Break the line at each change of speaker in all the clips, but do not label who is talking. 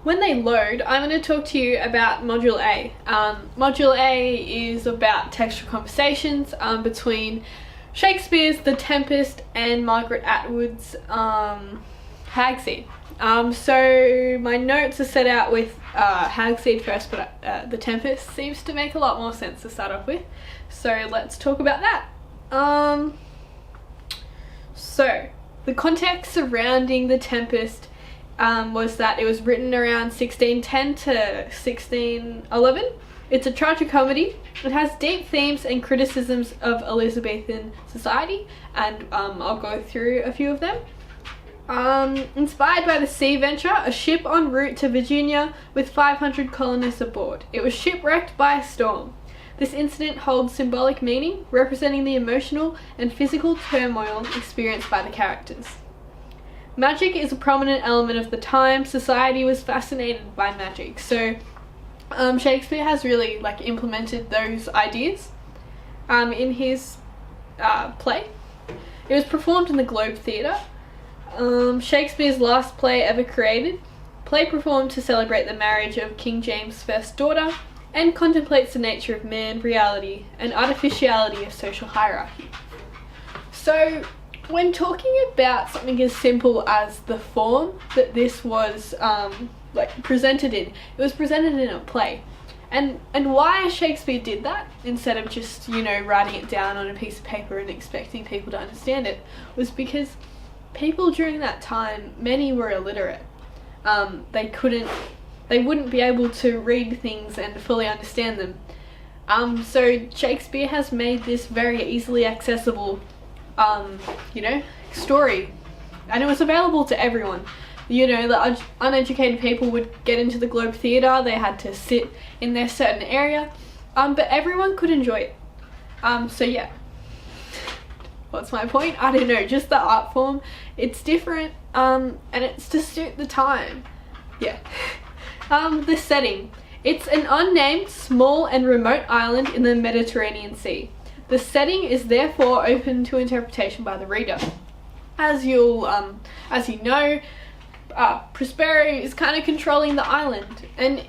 when they load, I'm going to talk to you about Module A. Module A is about textual conversations between Shakespeare's The Tempest and Margaret Atwood's Hag Seed. So my notes are set out with Hag Seed first, but The Tempest seems to make a lot more sense to start off with. So let's talk about that. So the context surrounding The Tempest was that it was written around 1610 to 1611. It's a tragicomedy. It has deep themes and criticisms of Elizabethan society, and I'll go through a few of them. Inspired by the sea venture, a ship en route to Virginia with 500 colonists aboard. It was shipwrecked by a storm. This incident holds symbolic meaning, representing the emotional and physical turmoil experienced by the characters. Magic is a prominent element of the time. Society was fascinated by magic, so Shakespeare has really implemented those ideas in his play. It was performed in the Globe Theatre. Shakespeare's last play ever created. Play performed to celebrate the marriage of King James' first daughter and contemplates the nature of man, reality, and artificiality of social hierarchy. So, when talking about something as simple as the form that this was presented in, it was presented in a play. And why Shakespeare did that, instead of just, writing it down on a piece of paper and expecting people to understand it, was because people during that time, many were illiterate. They wouldn't be able to read things and fully understand them. So Shakespeare has made this very easily accessible story, and it was available to everyone. The uneducated people would get into the Globe Theatre, they had to sit in their certain area, but everyone could enjoy it. So yeah, what's my point? I don't know, just the art form, it's different, and it's to suit the time. Yeah. The setting. It's an unnamed, small and remote island in the Mediterranean Sea. The setting is therefore open to interpretation by the reader. As you know, Prospero is kind of controlling the island, and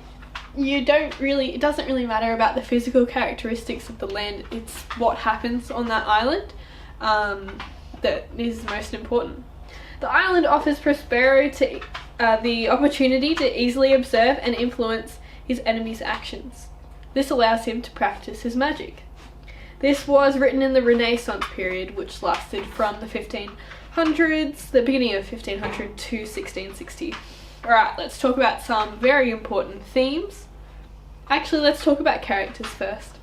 it doesn't really matter about the physical characteristics of the land. It's what happens on that island that is most important. The island offers Prospero to the opportunity to easily observe and influence his enemies' actions. This allows him to practice his magic. This was written in the Renaissance period, which lasted from the 1500s, the beginning of 1500 to 1660. Alright, let's talk about some very important themes. Actually, let's talk about characters first.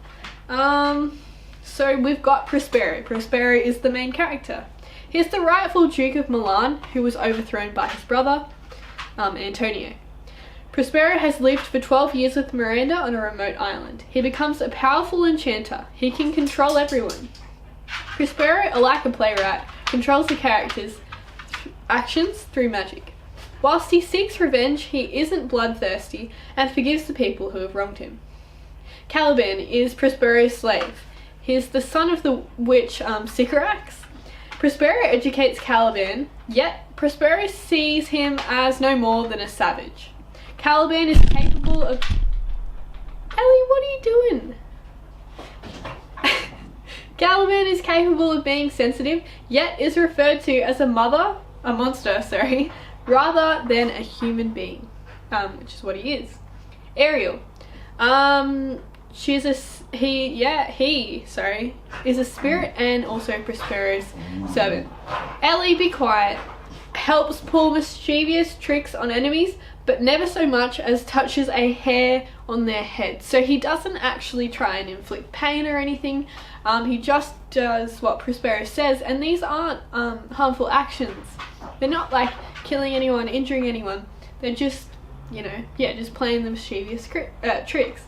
So we've got Prospero. Prospero is the main character. He's the rightful Duke of Milan, who was overthrown by his brother, Antonio. Prospero has lived for 12 years with Miranda on a remote island. He becomes a powerful enchanter. He can control everyone. Prospero, like a playwright, controls the characters' actions through magic. Whilst he seeks revenge, he isn't bloodthirsty and forgives the people who have wronged him. Caliban is Prospero's slave. He is the son of the witch Sycorax. Prospero educates Caliban, yet Prospero sees him as no more than a savage. Caliban is capable of... Ellie, what are you doing? Caliban is capable of being sensitive, yet is referred to as a monster, rather than a human being, which is what he is. Ariel. He is a spirit and also Prospero's servant. Ellie, be quiet. Helps pull mischievous tricks on enemies, but never so much as touches a hair on their head. So he doesn't actually try and inflict pain or anything. He just does what Prospero says, and these aren't harmful actions. They're not like killing anyone, injuring anyone. They're just, just playing the mischievous tricks.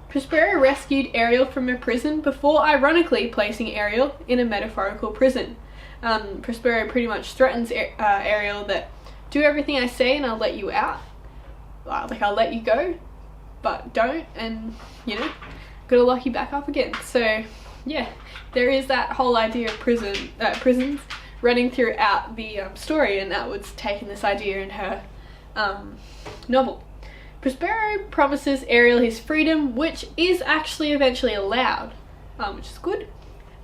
Prospero rescued Ariel from a prison before ironically placing Ariel in a metaphorical prison. Prospero pretty much threatens Ariel that, do everything I say and I'll let you out. I'll let you go, but don't, and gotta lock you back up again. So yeah, there is that whole idea of prisons running throughout the story, and Atwood's taken this idea in her novel. Prospero promises Ariel his freedom, which is actually eventually allowed, which is good.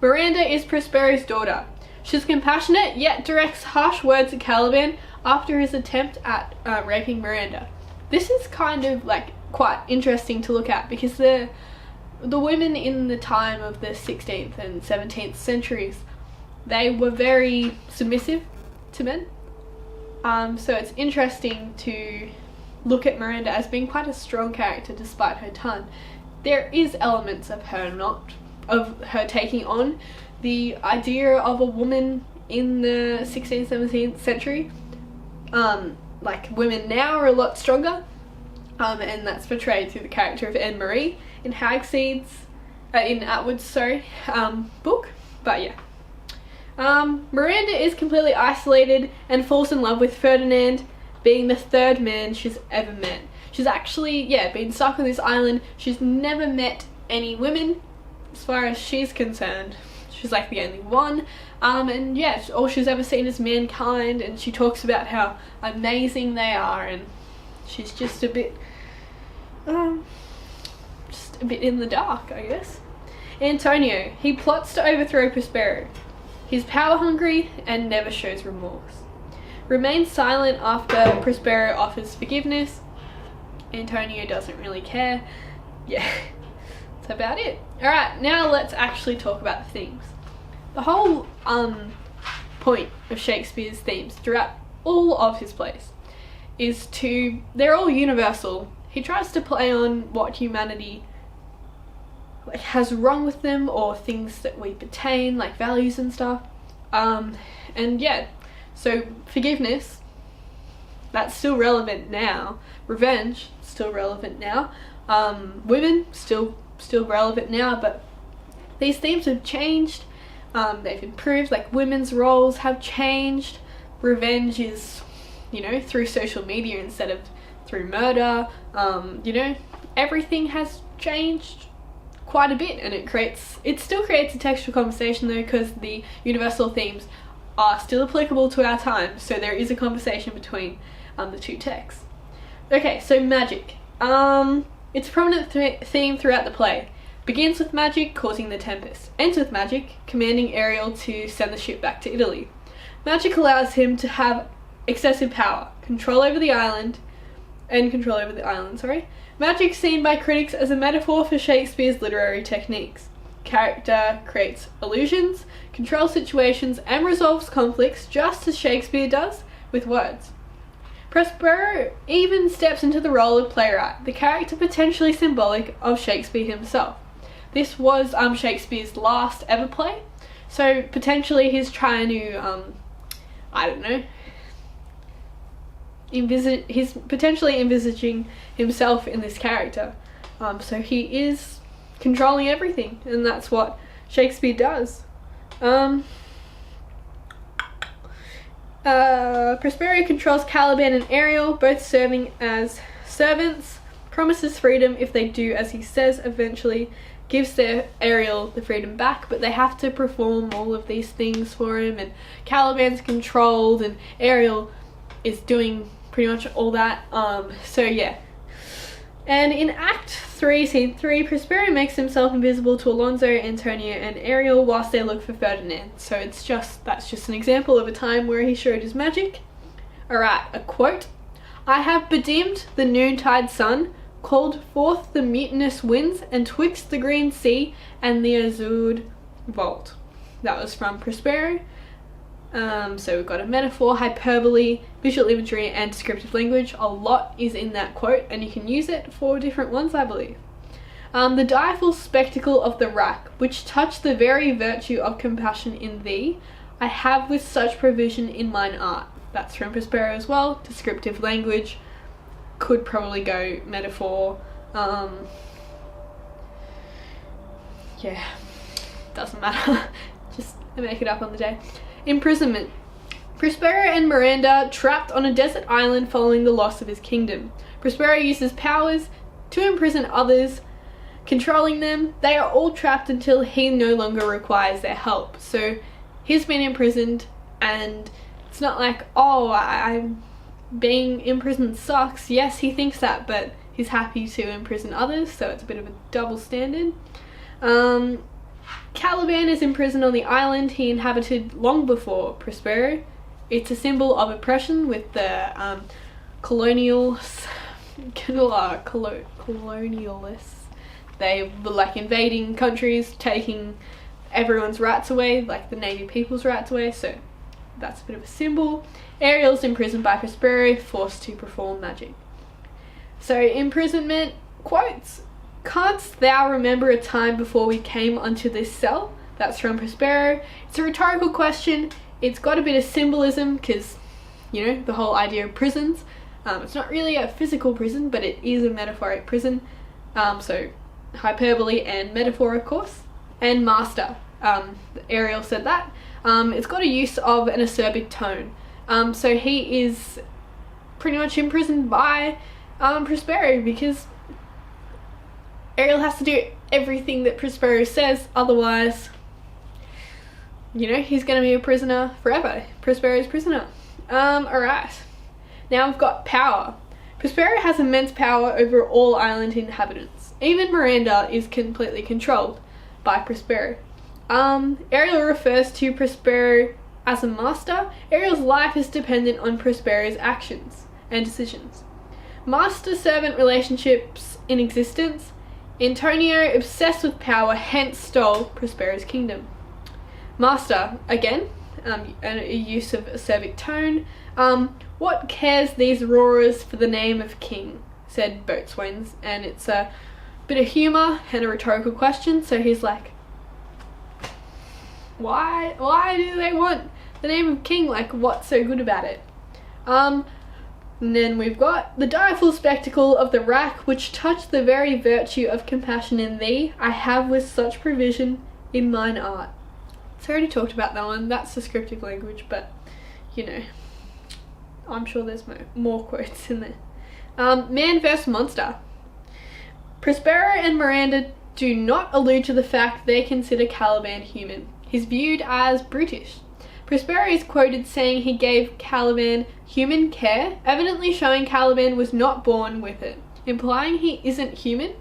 Miranda is Prospero's daughter. She's compassionate, yet directs harsh words at Caliban after his attempt at raping Miranda. This is kind of like quite interesting to look at, because the women in the time of the 16th and 17th centuries, they were very submissive to men. So it's interesting to look at Miranda as being quite a strong character despite her ton. There is elements of her taking on the idea of a woman in the 16th, 17th century. Like, women now are a lot stronger, and that's portrayed through the character of Anne Marie in Hag Seed's, in Atwood's, book. But yeah. Miranda is completely isolated and falls in love with Ferdinand, being the third man she's ever met. She's actually, been stuck on this island. She's never met any women, as far as she's concerned. She's like the only one. And yeah, all she's ever seen is mankind, and she talks about how amazing they are, and she's just a bit in the dark, I guess. Antonio, he plots to overthrow Prospero. He's power hungry and never shows remorse. Remains silent after Prospero offers forgiveness. Antonio doesn't really care. Yeah, that's about it. Alright, now let's actually talk about the themes. The whole point of Shakespeare's themes throughout all of his plays is they're all universal. He tries to play on what humanity has wrong with them, or things that we pertain, like values and stuff. And yeah, so forgiveness, that's still relevant now. Revenge, still relevant now. Women, still relevant now, but these themes have changed. They've improved, like women's roles have changed. Revenge is, through social media instead of through murder. Everything has changed quite a bit, and it still creates a textual conversation though, because the universal themes are still applicable to our time, so there is a conversation between the two texts. Okay, so magic. It's a prominent theme throughout the play. Begins with magic causing the Tempest, ends with magic commanding Ariel to send the ship back to Italy. Magic allows him to have excessive power, control over the island. Magic seen by critics as a metaphor for Shakespeare's literary techniques. Character creates illusions, controls situations, and resolves conflicts just as Shakespeare does with words. Prospero even steps into the role of playwright, the character potentially symbolic of Shakespeare himself. This was Shakespeare's last ever play, so potentially he's trying to, he's potentially envisaging himself in this character. So he is controlling everything, and that's what Shakespeare does. Prospero controls Caliban and Ariel, both serving as servants, promises freedom if they do as he says eventually, gives Ariel the freedom back, but they have to perform all of these things for him, and Caliban's controlled and Ariel is doing pretty much all that. So yeah. And in Act 3, Scene 3, Prospero makes himself invisible to Alonso, Antonio and Ariel whilst they look for Ferdinand. So that's just an example of a time where he showed his magic. Alright, a quote. "I have bedimmed the noontide sun, called forth the mutinous winds, and twixt the green sea and the azured vault." That was from Prospero. So we've got a metaphor, hyperbole, visual imagery, and descriptive language. A lot is in that quote, and you can use it for different ones, I believe. "The direful spectacle of the rack, which touched the very virtue of compassion in thee, I have with such provision in mine art." That's from Prospero as well. Descriptive language, could probably go metaphor. Yeah, doesn't matter. Just make it up on the day. Imprisonment. Prospero and Miranda trapped on a desert island following the loss of his kingdom. Prospero uses powers to imprison others, controlling them. They are all trapped until he no longer requires their help. So he's been imprisoned, and it's not like, oh, I'm being in prison sucks. Yes, he thinks that, but he's happy to imprison others, so it's a bit of a double standard. Caliban is imprisoned on the island he inhabited long before Prospero. It's a symbol of oppression with the colonialists. They were like invading countries, taking everyone's rights away, like the native people's rights away, so that's a bit of a symbol. Ariel's imprisoned by Prospero, forced to perform magic. So imprisonment, quotes, "Canst thou remember a time before we came unto this cell?" That's from Prospero. It's a rhetorical question. It's got a bit of symbolism because, you know, the whole idea of prisons. It's not really a physical prison, but it is a metaphoric prison. So hyperbole and metaphor, of course. And master. Ariel said that. It's got a use of an acerbic tone. So he is pretty much imprisoned by Prospero because Ariel has to do everything that Prospero says, otherwise, you know, he's going to be a prisoner forever. Prospero's prisoner. Alright. Now we've got power. Prospero has immense power over all island inhabitants. Even Miranda is completely controlled by Prospero. Ariel refers to Prospero as a master. Ariel's life is dependent on Prospero's actions and decisions. Master-servant relationships in existence. Antonio, obsessed with power, hence stole Prospero's kingdom. Master, again, a use of acerbic tone. What cares these roarers for the name of king, said Boatswains, and it's a bit of humour and a rhetorical question, so he's like, why do they want the name of king? Like, what's so good about it? And then we've got the direful spectacle of the rack, which touched the very virtue of compassion in thee, I have with such provision in mine art. So I already talked about that one, that's descriptive language, but, you know, I'm sure there's more quotes in there. Man vs. monster. Prospero and Miranda do not allude to the fact they consider Caliban human. He's viewed as brutish. Prospero is quoted saying he gave Caliban human care, evidently showing Caliban was not born with it, implying he isn't human,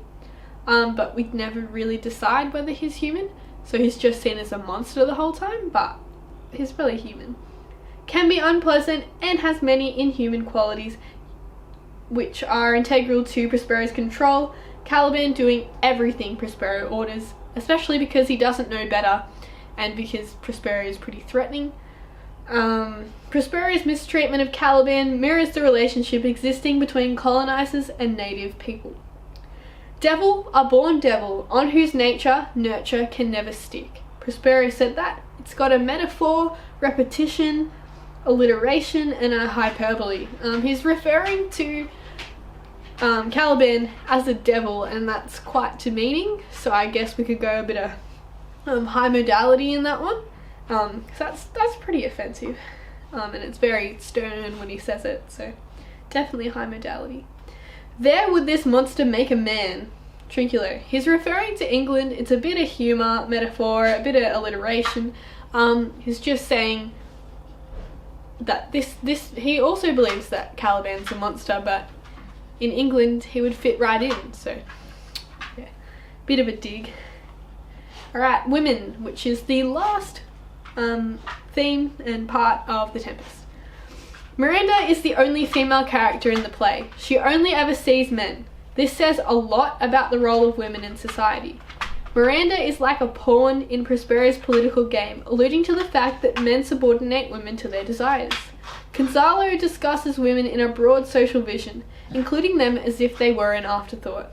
but we'd never really decide whether he's human, so he's just seen as a monster the whole time, but he's probably human. Can be unpleasant and has many inhuman qualities which are integral to Prospero's control, Caliban doing everything Prospero orders, especially because he doesn't know better and because Prospero is pretty threatening. Prospero's mistreatment of Caliban mirrors the relationship existing between colonizers and native people. Devil, a born devil, on whose nature, nurture can never stick. Prospero said that. It's got a metaphor, repetition, alliteration, and a hyperbole. He's referring to Caliban as a devil, and that's quite demeaning, so I guess we could go a bit of high modality in that one, because that's pretty offensive, and it's very stern when he says it, so definitely high modality. There would this monster make a man. Trinculo. He's referring to England. It's a bit of humour, metaphor, a bit of alliteration. He's just saying that he also believes that Caliban's a monster, but in England he would fit right in, so yeah, bit of a dig. Alright, women, which is the last theme and part of the Tempest. Miranda is the only female character in the play. She only ever sees men. This says a lot about the role of women in society. Miranda is like a pawn in Prospero's political game, alluding to the fact that men subordinate women to their desires. Gonzalo discusses women in a broad social vision, including them as if they were an afterthought.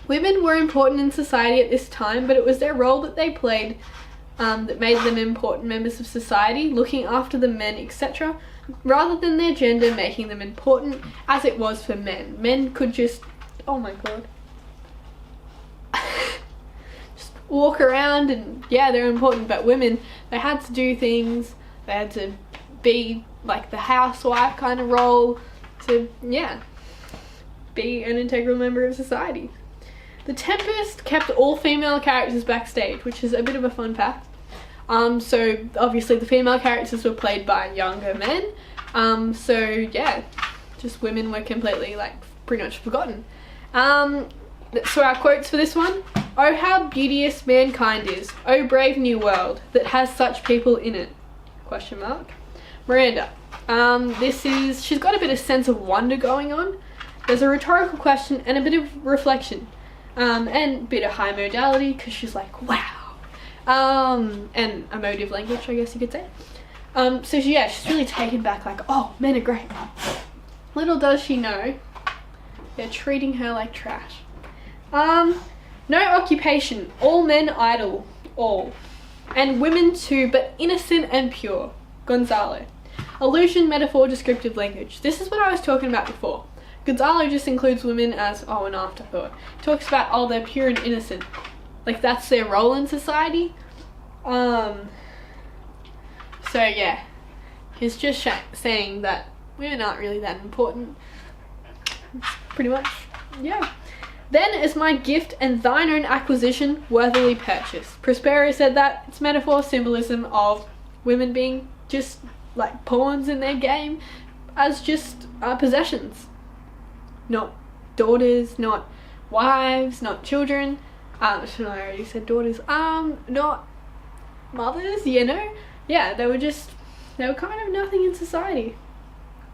Women were important in society at this time, but it was their role that they played that made them important members of society, looking after the men, etc., rather than their gender making them important, as it was for men. Men could just, oh my god, just walk around and yeah, they're important, but women, they had to do things, they had to be like the housewife kind of role to, yeah, be an integral member of society. The Tempest kept all female characters backstage, which is a bit of a fun fact. So obviously the female characters were played by younger men. So yeah, just women were completely like pretty much forgotten. So our quotes for this one: "Oh, how beauteous mankind is! Oh, brave new world that has such people in it?" Question mark. Miranda. She's got a bit of sense of wonder going on. There's a rhetorical question and a bit of reflection, and a bit of high modality because she's like, wow, and emotive language, I guess you could say. So she's really taken back, like, oh, men are great. Little does she know, they're treating her like trash. No occupation, all men idle, all. And women too, but innocent and pure. Gonzalo. Allusion, metaphor, descriptive language. This is what I was talking about before. Gonzalo just includes women as, oh, an afterthought. Talks about, oh, they're pure and innocent. Like, that's their role in society. So yeah. He's just saying that women aren't really that important. Pretty much, yeah. Then is my gift and thine own acquisition worthily purchased. Prospero said that. It's metaphor, symbolism of women being just like pawns in their game, as just possessions. Not daughters, not wives, not children. I already said daughters. Not mothers, you know? Yeah, they were kind of nothing in society.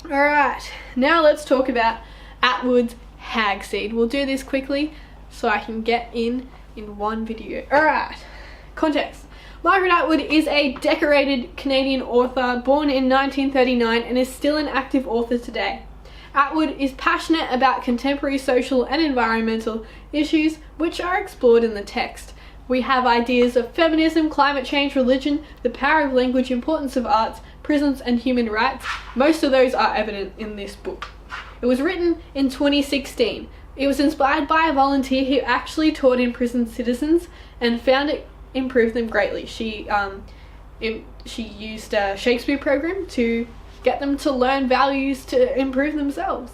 Alright, now let's talk about Atwood's Hag Seed. We'll do this quickly so I can get in one video. Alright, context. Margaret Atwood is a decorated Canadian author born in 1939 and is still an active author today. Atwood is passionate about contemporary social and environmental issues which are explored in the text. We have ideas of feminism, climate change, religion, the power of language, importance of arts, prisons and human rights. Most of those are evident in this book. It was written in 2016. It was inspired by a volunteer who actually taught imprisoned citizens and found it improved them greatly. She used a Shakespeare program to get them to learn values to improve themselves.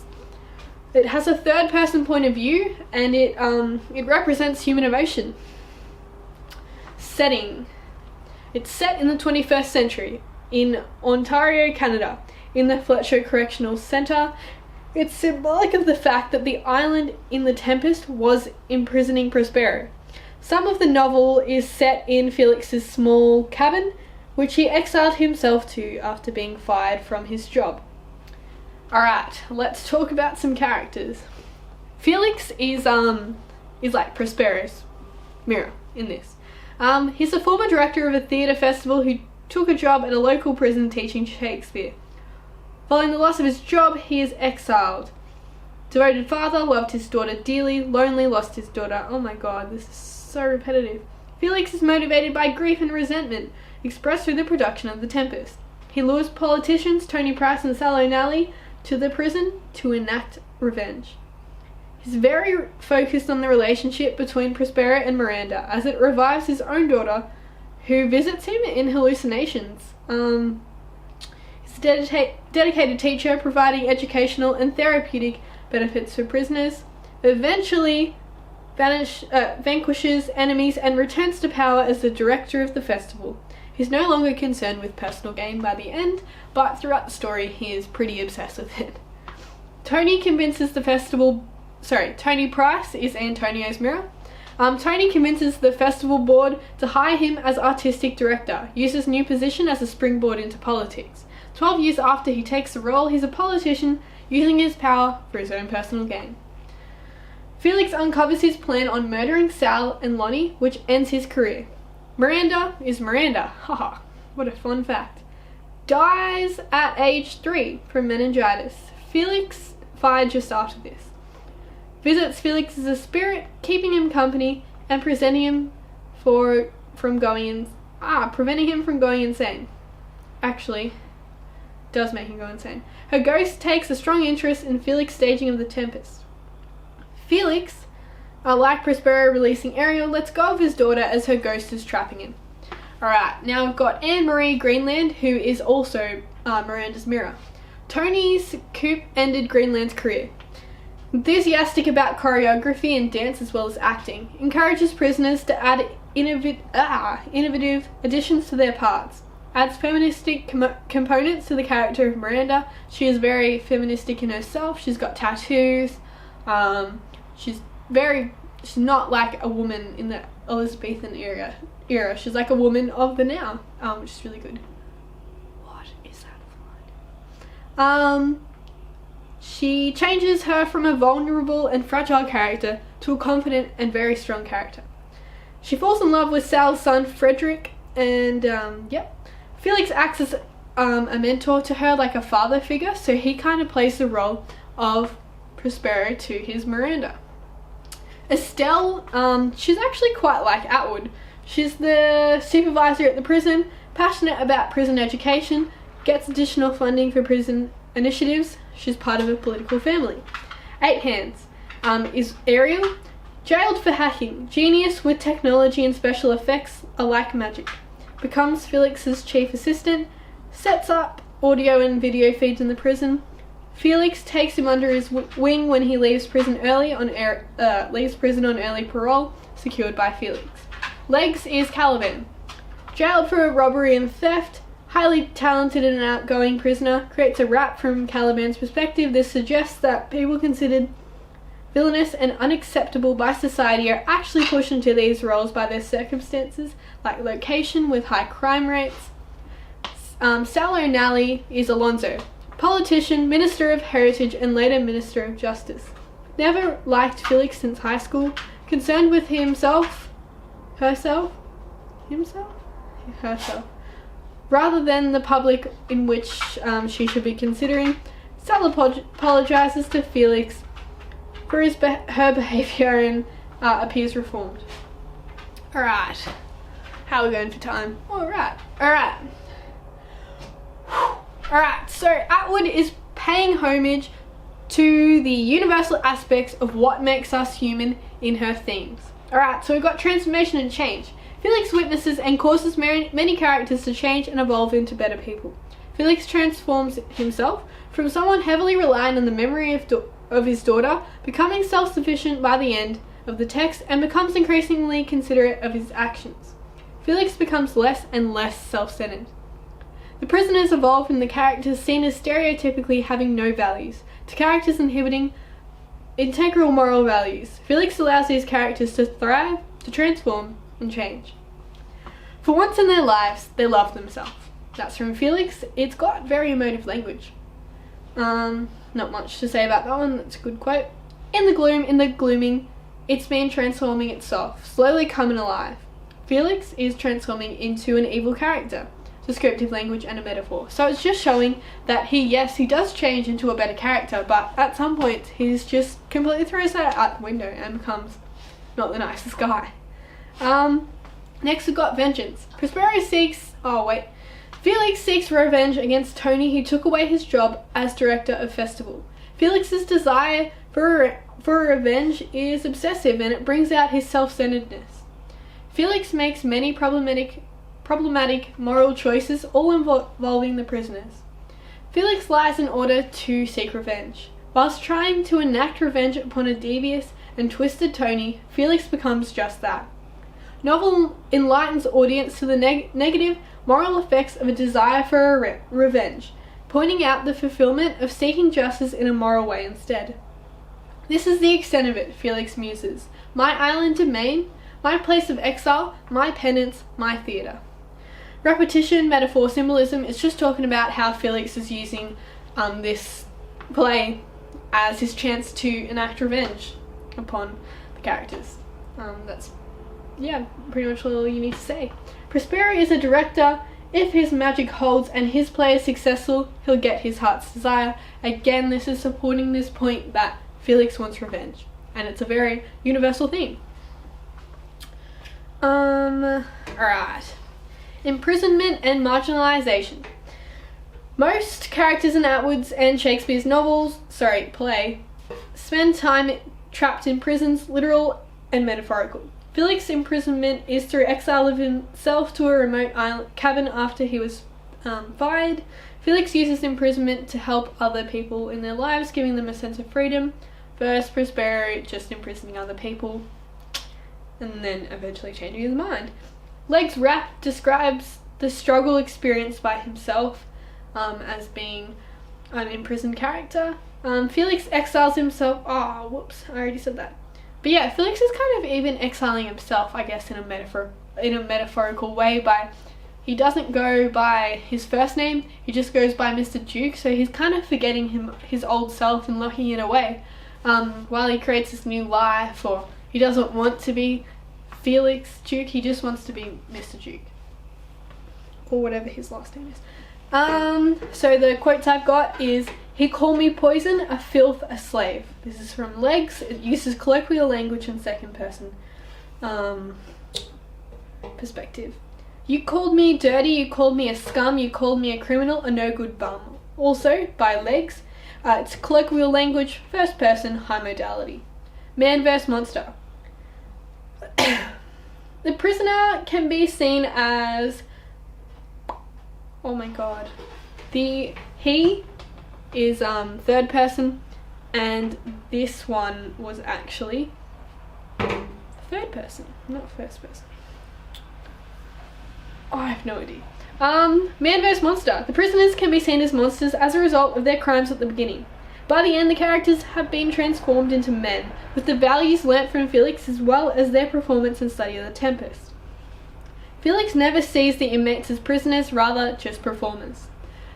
It has a third person point of view and it represents human emotion. Setting. It's set in the 21st century in Ontario, Canada, in the Fletcher Correctional Centre. It's symbolic of the fact that the island in the Tempest was imprisoning Prospero. Some of the novel is set in Felix's small cabin, which he exiled himself to after being fired from his job. Alright, let's talk about some characters. Felix is like Prospero's mirror in this. He's a former director of a theatre festival who took a job at a local prison teaching Shakespeare. Following the loss of his job, he is exiled. Devoted father, loved his daughter dearly, lonely, lost his daughter. Oh my god, this is so repetitive. Felix is motivated by grief and resentment, expressed through the production of The Tempest. He lures politicians, Tony Price and Sal O'Nally, to the prison to enact revenge. He's very focused on the relationship between Prospero and Miranda, as it revives his own daughter, who visits him in hallucinations. He's a dedicated teacher, providing educational and therapeutic benefits for prisoners. Eventually vanquishes enemies and returns to power as the director of the festival. He's no longer concerned with personal gain by the end, but throughout the story he is pretty obsessed with it. Tony Price is Antonio's mirror. Tony convinces the festival board to hire him as artistic director, uses new position as a springboard into politics. 12 years after he takes the role, he's a politician using his power for his own personal gain. Felix uncovers his plan on murdering Sal and Lonnie, which ends his career. Miranda is Miranda, haha, what a fun fact. Dies at age 3 from meningitis. Felix fired just after this. Visits Felix as a spirit, keeping him company and preventing him from going insane. Actually, does make him go insane. Her ghost takes a strong interest in Felix's staging of The Tempest. Felix, like Prospero releasing Ariel, lets go of his daughter as her ghost is trapping him. Alright, now we've got Anne-Marie Greenland, who is also Miranda's mirror. Tony's coup ended Greenland's career. Enthusiastic about choreography and dance as well as acting, encourages prisoners to add innovative additions to their parts. adds feministic components to the character of Miranda. She is very feministic in herself. She's got tattoos. She's not like a woman in the Elizabethan era. She's like a woman of the now, which is really good. What is that? She changes her from a vulnerable and fragile character to a confident and very strong character. She falls in love with Sal's son Frederick, and Felix acts as a mentor to her, like a father figure, so he kind of plays the role of Prospero to his Miranda. Estelle, she's actually quite like Atwood. She's the supervisor at the prison, passionate about prison education, gets additional funding for prison initiatives. She's part of a political family. 8 Hands is Ariel, jailed for hacking, genius with technology and special effects are like magic. Becomes Felix's chief assistant, sets up audio and video feeds in the prison. Felix takes him under his wing when he leaves prison on early parole, secured by Felix. Legs is Caliban, jailed for robbery and theft, highly talented and outgoing prisoner, creates a rap from Caliban's perspective. This suggests that people considered villainous and unacceptable by society are actually pushed into these roles by their circumstances, like location with high crime rates. Sal O'Nally is Alonzo, politician, minister of heritage, and later minister of justice. Never liked Felix since high school, concerned with herself, rather than the public in which she should be considering. Sal apologizes to Felix for her behaviour and appears reformed. Alright, how are we going for time? Alright. So Atwood is paying homage to the universal aspects of what makes us human in her themes. Alright, so we've got transformation and change. Felix witnesses and causes many characters to change and evolve into better people. Felix transforms himself from someone heavily reliant on the memory of his daughter, becoming self-sufficient by the end of the text, and becomes increasingly considerate of his actions. Felix becomes less and less self-centered. The prisoners evolve from the characters seen as stereotypically having no values to characters inhibiting integral moral values. Felix allows these characters to thrive, to transform, and change. For once in their lives, they love themselves. That's from Felix. It's got very emotive language. Not much to say about that one. That's a good quote. In the glooming, it's been transforming itself, slowly coming alive. Felix is transforming into an evil character. Descriptive language and a metaphor. So it's just showing that he does change into a better character, but at some point he's just completely throws that out the window and becomes not the nicest guy. Next we've got vengeance. Felix seeks revenge against Tony, who took away his job as director of festival. Felix's desire for revenge is obsessive, and it brings out his self-centeredness. Felix makes many problematic moral choices, all involving the prisoners. Felix lies in order to seek revenge. Whilst trying to enact revenge upon a devious and twisted Tony, Felix becomes just that. Novel enlightens audience to the negative moral effects of a desire for revenge, pointing out the fulfillment of seeking justice in a moral way instead. This is the extent of it, Felix muses. My island domain, my place of exile, my penance, my theatre. Repetition, metaphor, symbolism, it's just talking about how Felix is using this play as his chance to enact revenge upon the characters. That's pretty much all you need to say. Prospero is a director. If his magic holds and his play is successful, he'll get his heart's desire. Again, this is supporting this point that Felix wants revenge, and it's a very universal theme. Alright. Imprisonment and marginalization. Most characters in Atwood's and Shakespeare's play spend time trapped in prisons, literal and metaphorical. Felix's imprisonment is through exile of himself to a remote island cabin after he was fired. Felix uses imprisonment to help other people in their lives, giving them a sense of freedom. First, Prospero just imprisoning other people, and then eventually changing his mind. Leg's rap describes the struggle experienced by himself as being an imprisoned character. Felix exiles himself. Oh, whoops, I already said that. But yeah, Felix is kind of even exiling himself, I guess, in a metaphorical way. By he doesn't go by his first name, he just goes by Mr. Duke. So he's kind of forgetting his old self and locking it away, while he creates this new life. Or he doesn't want to be Felix Duke, he just wants to be Mr. Duke, or whatever his last name is. So the quotes I've got is, "He called me poison, a filth, a slave." This is from Legs. It uses colloquial language in second person perspective. "You called me dirty, you called me a scum, you called me a criminal, a no good bum." Also by Legs. It's colloquial language, first person, high modality. Man vs Monster. The prisoner can be seen as, oh my god, he is third person, and this one was actually third person, not first person. Oh, I have no idea. Man vs Monster. The prisoners can be seen as monsters as a result of their crimes at the beginning. By the end, the characters have been transformed into men, with the values learnt from Felix as well as their performance and study of the Tempest. Felix never sees the inmates as prisoners, rather just performers.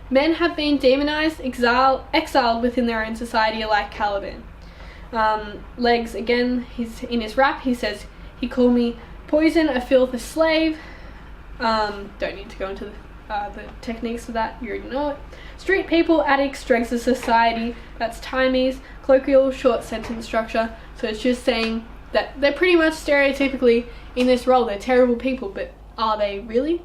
Men have been demonized, exiled within their own society, like Caliban. Legs, again, in his rap, he says, "He called me poison, a filth, a slave." Don't need to go into the techniques for that, you already know it. Street people, addicts, dregs of society, that's Timies, colloquial short sentence structure, so it's just saying that they're pretty much stereotypically in this role, they're terrible people, but are they really?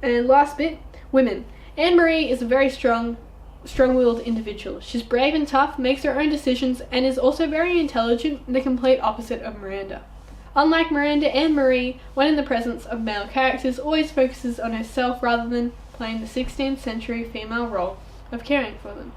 And last bit, women. Anne-Marie is a very strong-willed individual. She's brave and tough, makes her own decisions, and is also very intelligent, the complete opposite of Miranda. Unlike Miranda, Anne-Marie, when in the presence of male characters, always focuses on herself rather than playing the 16th century female role of caring for them.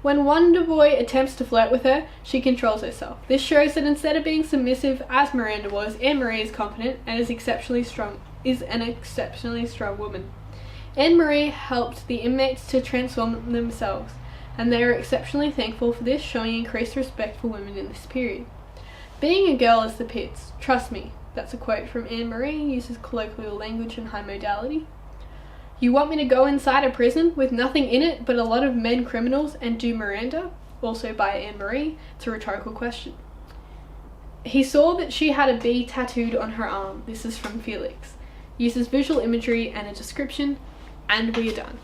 When Wonder Boy attempts to flirt with her, she controls herself. This shows that instead of being submissive as Miranda was, Anne-Marie is confident and is an exceptionally strong woman. Anne-Marie helped the inmates to transform themselves, and they are exceptionally thankful for this, showing increased respect for women in this period. "Being a girl is the pits. Trust me." That's a quote from Anne-Marie, uses colloquial language and high modality. "You want me to go inside a prison with nothing in it but a lot of men criminals and do Miranda?" Also by Anne-Marie. It's a rhetorical question. "He saw that she had a bee tattooed on her arm." This is from Felix. Uses visual imagery and a description, and we are done.